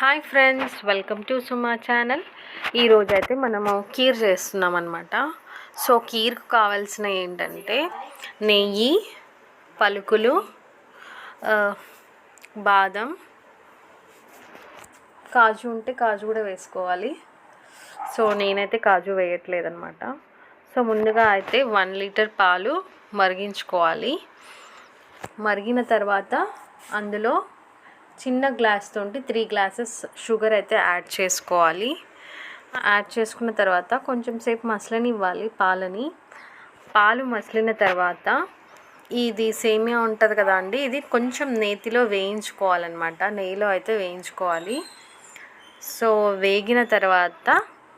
Hi friends, welcome to Suma channel. ఈరోజైతే మనము కీర్ చేస్తున్నాం అనమాట. సో కీర్కు కావాల్సిన ఏంటంటే నెయ్యి, పలుకులు, బాదం, కాజు ఉంటే కాజు కూడా వేసుకోవాలి. సో నేనైతే కాజు వేయట్లేదన్నమాట. సో ముందుగా అయితే 1 లీటర్ పాలు మరిగించుకోవాలి. మరిగిన తర్వాత అందులో చిన్న గ్లాస్ తోటి 3 గ్లాసెస్ షుగర్ అయితే యాడ్ చేసుకోవాలి. యాడ్ చేసుకున్న తర్వాత కొంచెం సేపు మసలనివ్వాలి పాలని. పాలు మసిలిన తర్వాత ఇది సేమియా ఉంటుంది కదా అండి, ఇది కొంచెం నేతిలో వేయించుకోవాలన్నమాట. నెయ్యిలో అయితే వేయించుకోవాలి. సో వేగిన తర్వాత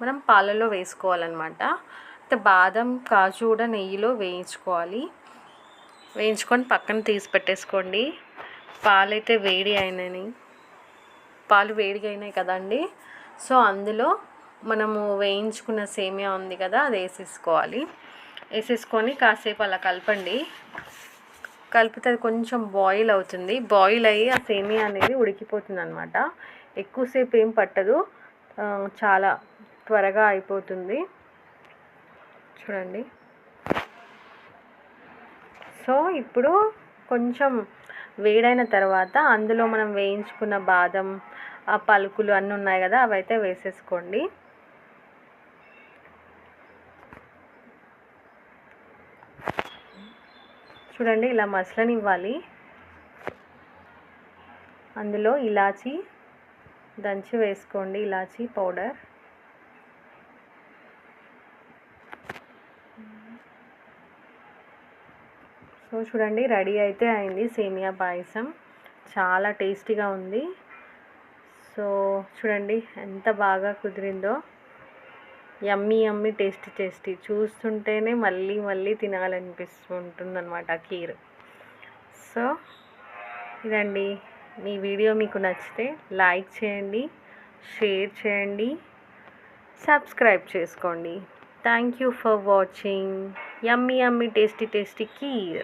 మనం పాలలో వేసుకోవాలన్నమాట. అయితే బాదం, కాజు కూడా నెయ్యిలో వేయించుకోవాలి. వేయించుకొని పక్కన తీసి పెట్టేసుకోండి. పాలైతే పాలు వేడిగా అయినాయి కదండి. సో అందులో మనము వేయించుకున్న సేమియా ఉంది కదా, అది వేసేసుకొని కాసేపు అలా కలపండి. కలిపితే అది కొంచెం బాయిల్ అవుతుంది. బాయిల్ అయ్యి ఆ సేమియా అనేది ఉడికిపోతుంది అనమాట. ఎక్కువసేపు ఏం పట్టదు, చాలా త్వరగా అయిపోతుంది. చూడండి. సో ఇప్పుడు కొంచెం వేడైన తర్వాత అందులో మనం వేయించుకున్న బాదం, ఆ పలుకులు అన్నీ ఉన్నాయి కదా, అవైతే వేసేసుకోండి. చూడండి, ఇలా మసలనివ్వాలి. అందులో ఇలాచీ దంచి వేసుకోండి, ఇలాచీ పౌడర్. సో చూడండి, రెడీ అయితే అయింది సేమియా పాయసం. చాలా టేస్టీగా ఉంది. సో చూడండి ఎంత బాగా కుదిరిందో. యమ్మీ యమ్మీ టేస్టీ. చూస్తుంటేనే మళ్ళీ మళ్ళీ తినాలనిపిస్తుంటుంది అనమాట కీర్. సో ఇదండి, ఈ వీడియో మీకు నచ్చితే లైక్ చేయండి, షేర్ చేయండి, సబ్స్క్రైబ్ చేసుకోండి. Thank you for watching. Yummy yummy tasty kheer.